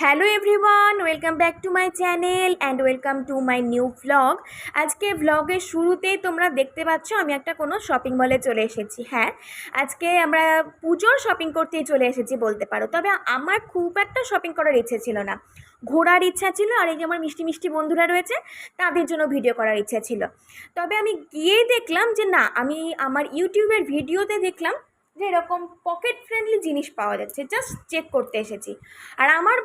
Hello everyone, welcome back to my channel and welcome to my new vlog. আজকে ভ্লগের শুরুতেই তোমরা দেখতে পাচ্ছ আমি একটা কোনো শপিং মলে চলে এসেছি। হ্যাঁ, আজকে আমরা পুজোর শপিং করতেই চলে এসেছি বলতে পারো। তবে আমার খুব একটা শপিং করার ইচ্ছে ছিল না, ঘোরার ইচ্ছা ছিল। আর এই যে আমার মিষ্টি মিষ্টি বন্ধুরা রয়েছে তাদের জন্য ভিডিও করার ইচ্ছা ছিল। তবে আমি গিয়েই দেখলাম যে না, আমি আমার ইউটিউবের ভিডিওতে দেখলাম যে এরকম পকেট ফ্রেন্ডলি জিনিস পাওয়া যাচ্ছে। জাস্ট চেক করতে এসেছি। আর আমার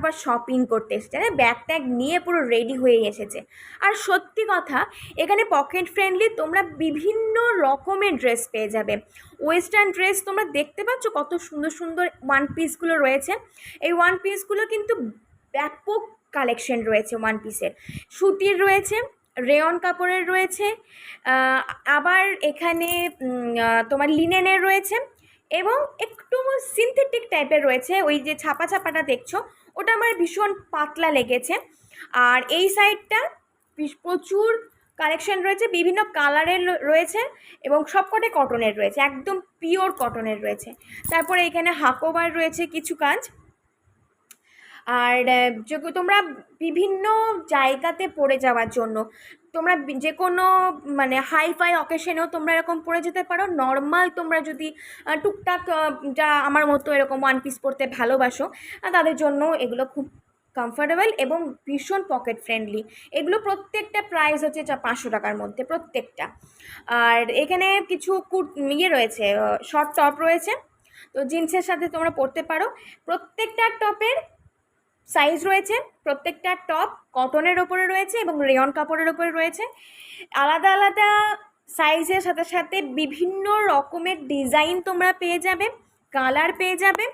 বর শপিং করতে এসেছে, ব্যাগ ট্যাগ নিয়ে পুরো রেডি হয়ে এসেছে। আর সত্যি কথা, এখানে পকেট ফ্রেন্ডলি তোমরা বিভিন্ন রকমের ড্রেস পেয়ে যাবে। ওয়েস্টার্ন ড্রেস তোমরা দেখতে পাচ্ছ কত সুন্দর সুন্দর ওয়ান পিসগুলো রয়েছে। এই ওয়ান পিসগুলো কিন্তু ব্যাপক কালেকশন রয়েছে ওয়ান পিসের। সুতির রয়েছে, রেয়ন কাপড়ের রয়েছে, আবার এখানে তোমার লিনেনের রয়েছে, এবং একটু সিনথেটিক টাইপের রয়েছে। ওই যে ছাপা ছাপাটা দেখছো ওটা আমার ভীষণ পাতলা লেগেছে। আর এই সাইডটা প্রচুর কালেকশন রয়েছে, বিভিন্ন কালারের রয়েছে, এবং সবকটাই কটনের রয়েছে, একদম পিওর কটনের রয়েছে। তারপরে এখানে হাকোবার রয়েছে কিছু কাজ। আর তোমরা বিভিন্ন জায়গাতে পড়ে যাওয়ার জন্য তোমরা যে কোনো মানে হাইফাই অকেশনেও তোমরা এরকম পরে যেতে পারো। নর্মাল তোমরা যদি টুকটাক যা আমার মতো এরকম ওয়ান পিস পরতে ভালোবাসো, তাদের জন্য এগুলো খুব কমফোর্টেবল এবং ভীষণ পকেট ফ্রেন্ডলি। এগুলো প্রত্যেকটা প্রাইস হচ্ছে 500 টাকার মধ্যে প্রত্যেকটা। আর এখানে কিছু রয়েছে, শর্ট টপ রয়েছে, তো জিন্সের সাথে তোমরা পরতে পারো। প্রত্যেকটা টপের সাইজ রয়েছে, প্রত্যেকটা টপ কটনের ওপরে রয়েছে এবং রেয়ন কাপড়ের ওপরে রয়েছে। আলাদা আলাদা সাইজের সাথে সাথে বিভিন্ন রকমের ডিজাইন তোমরা পেয়ে যাবে, কালার পেয়ে যাবে।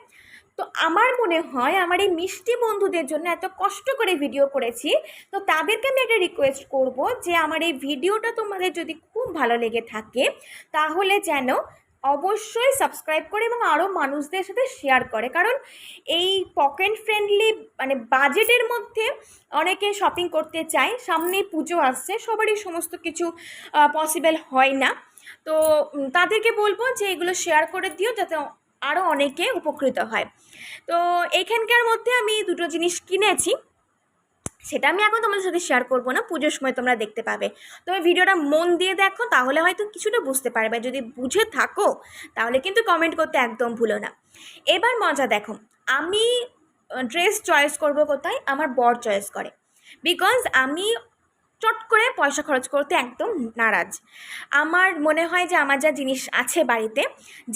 তো আমার মনে হয় আমার এই মিষ্টি বন্ধুদের জন্য এত কষ্ট করে ভিডিও করেছি, তো তাদেরকে আমি একটা রিকোয়েস্ট করব যে আমার এই ভিডিওটা তোমাদের যদি খুব ভালো লেগে থাকে তাহলে যেন অবশ্যই সাবস্ক্রাইব করে এবং আরও মানুষদের সাথে শেয়ার করে। কারণ এই পকেট ফ্রেন্ডলি মানে বাজেটের মধ্যে অনেকে শপিং করতে চায়। সামনেই পুজো আসছে, সবারই সমস্ত কিছু পসিবল হয় না। তো তাদেরকে বলবো যে এগুলো শেয়ার করে দিও যাতে আরও অনেকে উপকৃত হয়। তো এইখানকার মধ্যে আমি দুটো জিনিস কিনেছি, সেটা আমি এখন তোমাদের সাথে শেয়ার করবো না, পুজোর সময় তোমরা দেখতে পাবে। তুমি ভিডিওটা মন দিয়ে দেখো, তাহলে হয়তো কিছুটা বুঝতে পারবে। যদি বুঝে থাকো তাহলে কিন্তু কমেন্ট করতে একদম ভুলো না। এবার মজা দেখো, আমি ড্রেস চয়েস করব কোথায়, আমার বর চয়েস করে। বিকজ আমি চট করে পয়সা খরচ করতে একদম নারাজ। আমার মনে হয় যে আমার যা জিনিস আছে বাড়িতে,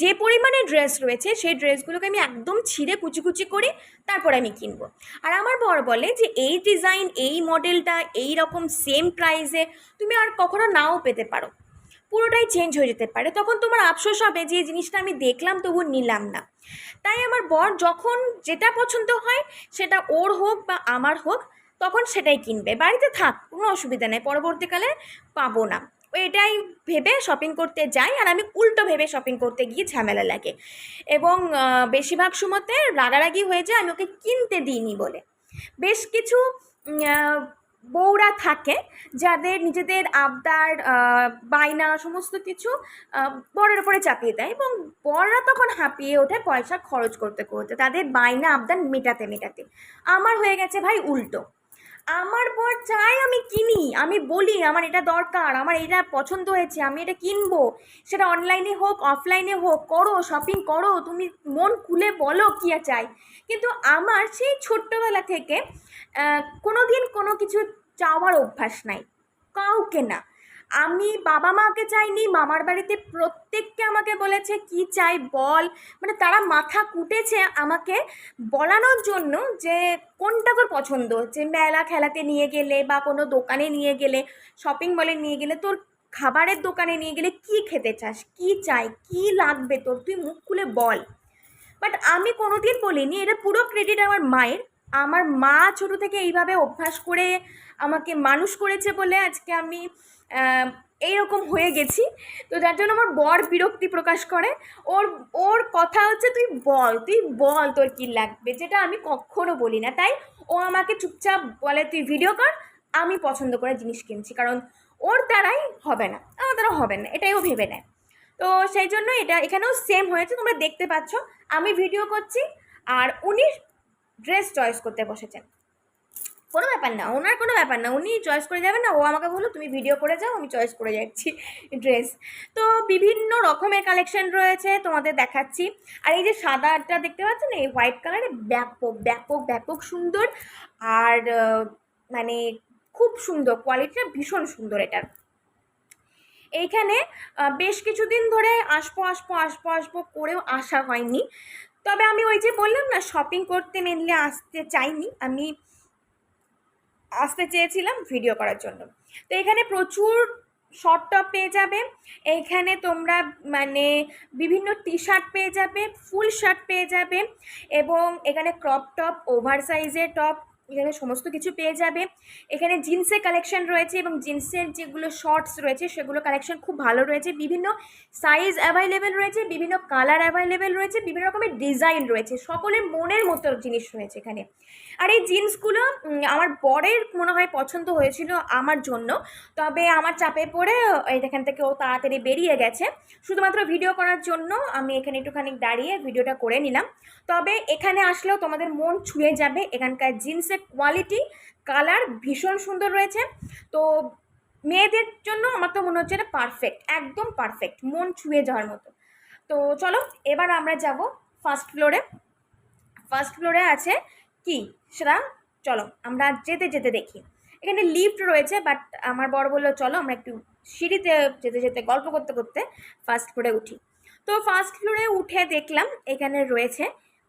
যে পরিমাণে ড্রেস রয়েছে সেই ড্রেসগুলোকে আমি একদম ছিঁড়ে কুচি কুচি করে তারপরে আমি কিনবো। আর আমার বর বলে যে এই ডিজাইন, এই মডেলটা এই রকম সেম প্রাইসে তুমি আর কখনো নাও পেতে পারো, পুরোটাই চেঞ্জ হয়ে যেতে পারে। তখন তোমার আফসোস হবে যে এই জিনিসটা আমি দেখলাম তবু নিলাম না। তাই আমার বর যখন যেটা পছন্দ হয়, সেটা ওর হোক বা আমার হোক, তখন সেটাই কিনবে। বাড়িতে থাক, কোনো অসুবিধা নেই, পরবর্তীকালে পাবো না। ও এটাই ভেবে শপিং করতে যাই, আর আমি উল্টো ভেবে শপিং করতে গিয়ে ঝামেলা লাগে, এবং বেশিরভাগ সময়তে রাগারাগি হয়ে যায় আমি ওকে কিনতে দিইনি বলে। বেশ কিছু বউরা থাকে যাদের নিজেদের আবদার, বায়না সমস্ত কিছু বরের উপরে চাপিয়ে দেয়, এবং বররা তখন হাঁপিয়ে ওঠে পয়সা খরচ করতে করতে, তাদের বায়না আবদার মেটাতে মেটাতে। আমার হয়ে গেছে ভাই উল্টো। আমার বর চাই আমি কিনি, আমি বলি আমার এটা দরকার, আমার এটা পছন্দ হয়েছে, আমি এটা কিনবো। সেটা অনলাইনে হোক অফলাইনে হোক, করো শপিং করো, তুমি মন খুলে বলো কী চাই। কিন্তু আমার সেই ছোট্টবেলা থেকে কোনো দিন কোনো কিছু চাওয়ার অভ্যাস নাই, কাউকে না। আমি বাবা মাকে চাইনি, মামার বাড়িতে প্রত্যেককে আমাকে বলেছে কি চাই বল, মানে তারা মাথা কুটেছে আমাকে বলানোর জন্য যে কোনটা তোর পছন্দ হচ্ছে। মেলা খেলাতে নিয়ে গেলে বা কোনো দোকানে নিয়ে গেলে, শপিং মলে নিয়ে গেলে, তোর খাবারের দোকানে নিয়ে গেলে কি খেতে চাস, কি চাই, কি লাগবে তোর, তুই মুখ খুলে বল। বাট আমি কোনোদিন বলিনি, এটা পুরো ক্রেডিট আমার মায়ের। আমার মা ছোটো থেকে এইভাবে অভ্যাস করে আমাকে মানুষ করেছে বলে আজকে আমি এইরকম হয়ে গেছি। তো যার জন্য আমার বর বিরক্তি প্রকাশ করে। ওর ওর কথা হচ্ছে তুই বল তোর কী লাগবে, যেটা আমি কখনো বলি না। তাই ও আমাকে চুপচাপ বলে তুই ভিডিও কর, আমি পছন্দ করে জিনিস কিনছি। কারণ ওর দ্বারাই হবে না, আমার দ্বারা হবে না, এটাই ও ভেবে নেয়। তো সেই জন্য এটা এখানেও সেম হয়েছে, তোমরা দেখতে পাচ্ছ আমি ভিডিও করছি আর উনি ড্রেস চয়েস করতে বসেছেন। কোনো ব্যাপার না, ওনার কোনো ব্যাপার না, উনি চয়েস করে যাবেন না, ও আমাকে বললো তুমি ভিডিও করে যাও, আমি চয়েস করে যাচ্ছি ড্রেস। তো বিভিন্ন রকমের কালেকশন রয়েছে, তোমাদের দেখাচ্ছি। আর এই যে সাদাটা দেখতে পাচ্ছেন, এই হোয়াইট কালারে ব্যাপক ব্যাপক ব্যাপক সুন্দর। আর মানে খুব সুন্দর, কোয়ালিটিটা ভীষণ সুন্দর এটার। এইখানে বেশ কিছুদিন ধরে আসবো আসবো আসবো আসবো করেও আসা হয়নি। তবে আমি ওই যে বললাম না, শপিং করতে মেনলি আসতে চাইনি, আমি আসতে চেয়েছিলাম ভিডিও করার জন্য। তো এখানে প্রচুর শর্ট টপ পেয়ে যাবে, এইখানে তোমরা মানে বিভিন্ন টি শার্ট পেয়ে যাবে, ফুল শার্ট পেয়ে যাবে, এবং এখানে ক্রপ টপ, ওভার সাইজের টপ, এখানে সমস্ত কিছু পেয়ে যাবে। এখানে জিন্সের কালেকশন রয়েছে, এবং জিন্সের যেগুলো শর্টস রয়েছে সেগুলো কালেকশন খুব ভালো রয়েছে, বিভিন্ন সাইজ অ্যাভেলেবেল রয়েছে, বিভিন্ন কালার অ্যাভেলেবেল রয়েছে, বিভিন্ন রকমের ডিজাইন রয়েছে, সকলের মনের মতো জিনিস রয়েছে এখানে। আর এই জিন্সগুলো আমার বরের মনে হয় পছন্দ হয়েছিল আমার জন্য, তবে আমার চাপে পড়ে এখান থেকে ও তাড়াতাড়ি বেরিয়ে গেছে। শুধুমাত্র ভিডিও করার জন্য আমি এখানে একটুখানি দাঁড়িয়ে ভিডিওটা করে নিলাম। তবে এখানে আসলেও তোমাদের মন ছুঁয়ে যাবে, এখানকার জিন্সের কোয়ালিটি, কালার ভীষণ সুন্দর রয়েছে। তো মেয়েদের জন্য আমার তো মনে হচ্ছে এটা পারফেক্ট, একদম পারফেক্ট, মন ছুঁয়ে যাওয়ার মতো। তো চলো এবার আমরা যাব ফার্স্ট ফ্লোরে। ফার্স্ট ফ্লোরে আছে কি সেটা চলো আমরা যেতে যেতে দেখি। এখানে লিফট রয়েছে, বাট আমার বড় বললো চলো আমরা একটু সিঁড়িতে যেতে যেতে গল্প করতে করতে ফার্স্ট ফ্লোরে উঠি। তো ফার্স্ট ফ্লোরে উঠে দেখলাম এখানে রয়েছে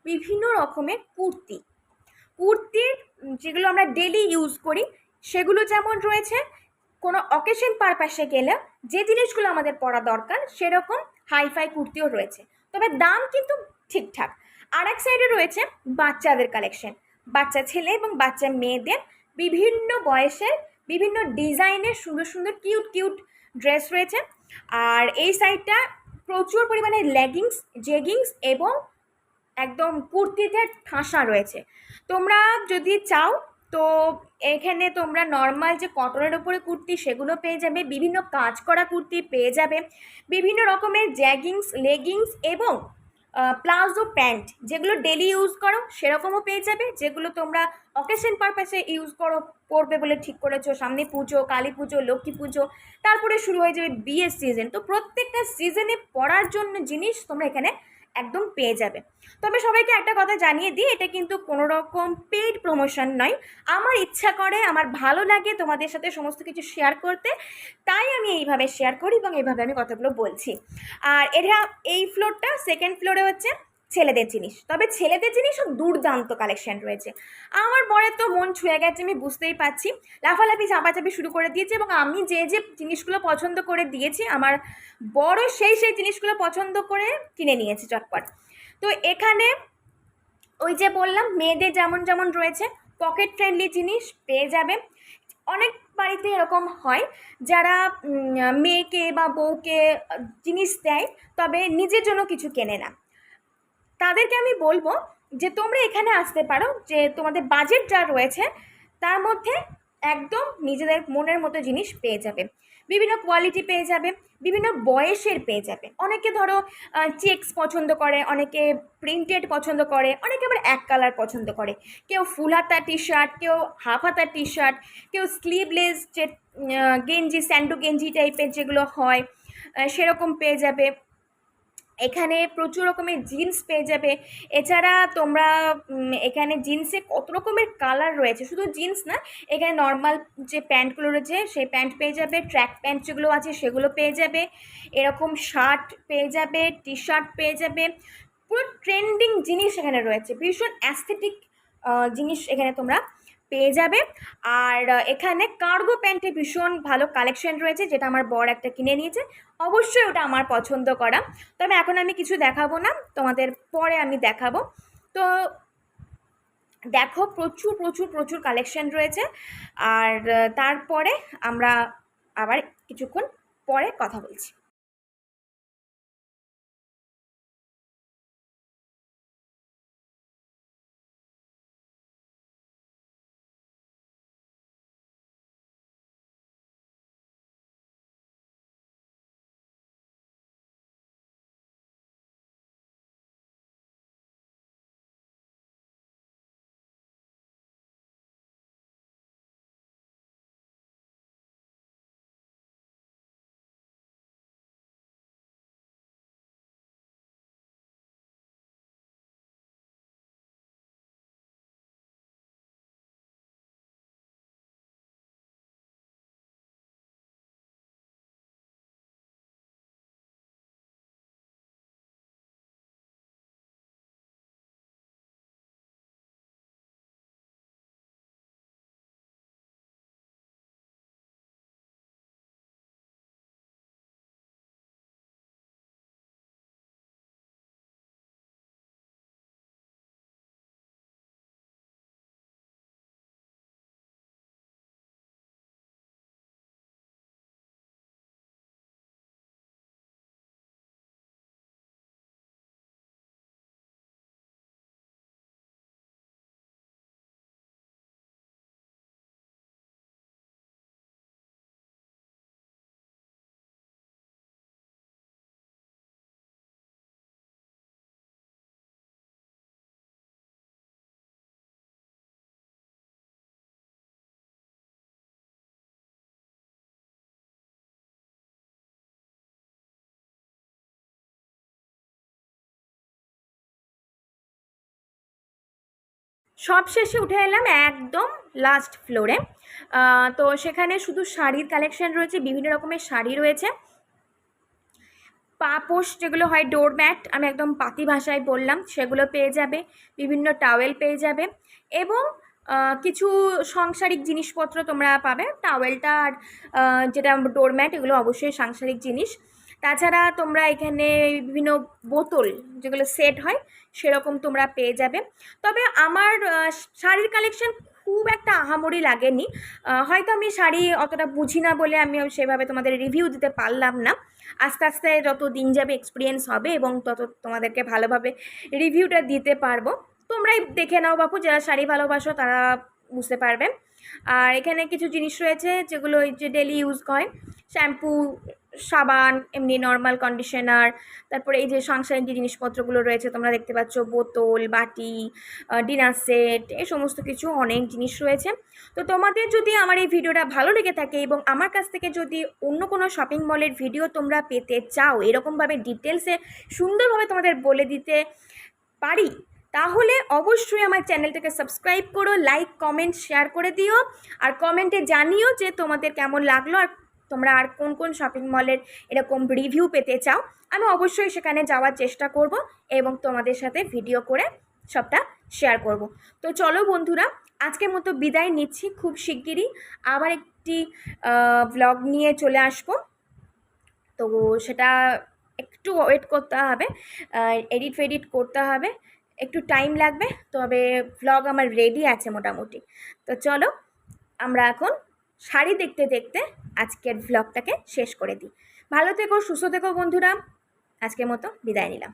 বিভিন্ন রকমের কুর্তি। কুর্তির যেগুলো আমরা ডেলি ইউজ করি সেগুলো যেমন রয়েছে, কোনো অকেশন পারপাসে গেলে যে জিনিসগুলো আমাদের পরা দরকার সেরকম হাইফাই কুর্তিও রয়েছে, তবে দাম কিন্তু ঠিকঠাক। আর এক সাইডে রয়েছে বাচ্চাদের কালেকশন, বাচ্চা ছেলে এবং বাচ্চা মেয়েদের বিভিন্ন বয়সের বিভিন্ন ডিজাইনের সুন্দর সুন্দর কিউট কিউট ড্রেস রয়েছে। আর এই সাইডটা প্রচুর পরিমাণে লেগিংস, জেগিংস এবং একদম কুর্তিতে ঠাসা রয়েছে। তোমরা যদি চাও তো এখানে তোমরা নর্মাল যে কটনের ওপরে কুর্তি সেগুলো পেয়ে যাবে, বিভিন্ন কাজ করা কুর্তি পেয়ে যাবে, বিভিন্ন রকমের জ্যাগিংস, লেগিংস এবং প্লাজো প্যান্ট যেগুলো ডেলি ইউজ করো সেরকমও পেয়ে যাবে, যেগুলো তোমরা অকেশন পারপাসে ইউজ করো, করবে বলে ঠিক করেছো, সামনে পুজো, কালী পুজো, লক্ষ্মী পুজো, তারপরে শুরু হয়ে যাবে বিয়ের সিজন, তো প্রত্যেকটা সিজনে পরার জন্য জিনিস তোমরা এখানে একদম পেয়ে যাবে। তবে সবাইকে একটা কথা জানিয়ে দিই, এটা কিন্তু কোনো রকম পেইড প্রমোশন নয়, আমার ইচ্ছা করে, আমার ভালো লাগে তোমাদের সাথে সমস্ত কিছু শেয়ার করতে, তাই আমি এইভাবে শেয়ার করি এবং এইভাবে আমি কথাগুলো বলছি। আর এটা এই ফ্লোরটা, সেকেন্ড ফ্লোরে হচ্ছে ছেলেদের জিনিস, তবে ছেলেদের জিনিসও দুর্দান্ত কালেকশন রয়েছে। আমার বরের তো মন ছুঁয়ে গেছে, আমি বুঝতেই পারছি, লাফালাফি চাপাচাপি শুরু করে দিয়েছে, এবং আমি যে যে জিনিসগুলো পছন্দ করে দিয়েছি আমার বড় সেই সেই জিনিসগুলো পছন্দ করে কিনে নিয়েছে চটপট। তো এখানে ওই যে বললাম মেয়েদের যেমন যেমন রয়েছে পকেট ফ্রেন্ডলি জিনিস পেয়ে যাবে। অনেক বাড়িতে এরকম হয় যারা মেয়েকে বা বউকে জিনিস দেয় তবে নিজের জন্য কিছু কেনে না, তাদেরকে আমি বলবো যে তোমরা এখানে আসতে পারো, যে তোমাদের বাজেট যা রয়েছে তার মধ্যে একদম নিজেদের মনের মতো জিনিস পেয়ে যাবে, বিভিন্ন কোয়ালিটি পেয়ে যাবে, বিভিন্ন বয়সের পেয়ে যাবে। অনেকে ধরো চেকস পছন্দ করে, অনেকে প্রিন্টেড পছন্দ করে, অনেকে আবার এক কালার পছন্দ করে, কেউ ফুল হাতা টি শার্ট, কেউ হাফ হাতা টি শার্ট, কেউ স্লিভলেস যে গেঞ্জি, স্যান্ডো গেঞ্জি টাইপের যেগুলো হয় সেরকম পেয়ে যাবে। এখানে প্রচুর রকমের জিন্স পেয়ে যাবে। এছাড়া তোমরা এখানে জিন্সে কত রকমের কালার রয়েছে, শুধু জিন্স না, এখানে নর্মাল যে প্যান্টগুলো রয়েছে সেই প্যান্ট পেয়ে যাবে, ট্র্যাক প্যান্ট যেগুলো আছে সেগুলো পেয়ে যাবে, এরকম শার্ট পেয়ে যাবে, টি শার্ট পেয়ে যাবে, পুরো ট্রেন্ডিং জিনিস এখানে রয়েছে, ভীষণ অ্যাস্থেটিক জিনিস এখানে তোমরা পেয়ে যাবে। আর এখানে কার্গো প্যান্টে ভীষণ ভালো কালেকশন রয়েছে, যেটা আমার বর একটা কিনে নিয়েছে, অবশ্যই ওটা আমার পছন্দ করা। তবে এখন আমি কিছু দেখাবো না, তোমাদের পরে আমি দেখাবো। তো দেখো প্রচুর প্রচুর প্রচুর কালেকশন রয়েছে। আর তারপরে আমরা আবার কিছুক্ষণ পরে কথা বলছি। সব শেষে উঠে এলাম একদম লাস্ট ফ্লোরে। তো সেখানে শুধু শাড়ির কালেকশন রয়েছে, বিভিন্ন রকমের শাড়ি রয়েছে, পাপোশ যেগুলো হয় ডোরম্যাট, আমি একদম পাতি ভাষায় বললাম, সেগুলো পেয়ে যাবে, বিভিন্ন টাওয়েল পেয়ে যাবে এবং কিছু সাংসারিক জিনিসপত্র তোমরা পাবে। টাওয়েলটা আর যেটা ডোরম্যাট এগুলো অবশ্যই সাংসারিক জিনিস। তাছাড়া তোমরা এখানে বিভিন্ন বোতল যেগুলো সেট হয় সেরকম তোমরা পেয়ে যাবে। তবে আমার শাড়ির কালেকশন খুব একটা আহামরি লাগেনি, হয়তো আমি শাড়ি অতটা বুঝি না বলে আমি সেভাবে তোমাদের রিভিউ দিতে পারলাম না। আস্তে আস্তে যত দিন যাবে এক্সপিরিয়েন্স হবে এবং তত তোমাদেরকে ভালোভাবে রিভিউটা দিতে পারবো। তোমরাই দেখে নাও বাপু, যারা শাড়ি ভালোবাসো তারা বুঝতে পারবে। আর এখানে কিছু জিনিস রয়েছে যেগুলো ওই যে ডেলি ইউজ হয়, শ্যাম্পু, সাবান, এমনি নর্মাল কন্ডিশনার, তারপরে এই যে সাংসারিক যে জিনিসপত্রগুলো রয়েছে তোমরা দেখতে পাচ্ছ, বোতল, বাটি, ডিনার সেট, এই সমস্ত কিছু অনেক জিনিস রয়েছে। তো তোমাদের যদি আমার এই ভিডিওটা ভালো লেগে থাকে এবং আমার কাছ থেকে যদি অন্য কোনো শপিং মলের ভিডিও তোমরা পেতে চাও, এরকমভাবে ডিটেলসে সুন্দরভাবে তোমাদের বলে দিতে পারি, তাহলে অবশ্যই আমার চ্যানেলটাকে সাবস্ক্রাইব করো, লাইক কমেন্ট শেয়ার করে দিও, আর কমেন্টে জানিও যে তোমাদের কেমন লাগলো আর তোমরা আর কোন কোন শপিং মলের এরকম রিভিউ পেতে চাও। আমি অবশ্যই সেখানে যাওয়ার চেষ্টা করব এবং তোমাদের সাথে ভিডিও করে সবটা শেয়ার করব। তো চলো বন্ধুরা, আজকের মতো বিদায় নিচ্ছি। খুব শিগগিরই আবার একটি ব্লগ নিয়ে চলে আসবো। তো সেটা একটু ওয়েট করতে হবে, এডিট ফেডিট করতে হবে, একটু টাইম লাগবে, তবে ভ্লগ আমার রেডি আছে মোটামুটি। তো চলো আমরা এখন শাড়ি দেখতে দেখতে আজকের ভ্লগটাকে শেষ করে দিই। ভালো থেকো, সুস্থ থেকো বন্ধুরা, আজকের মতো বিদায় নিলাম।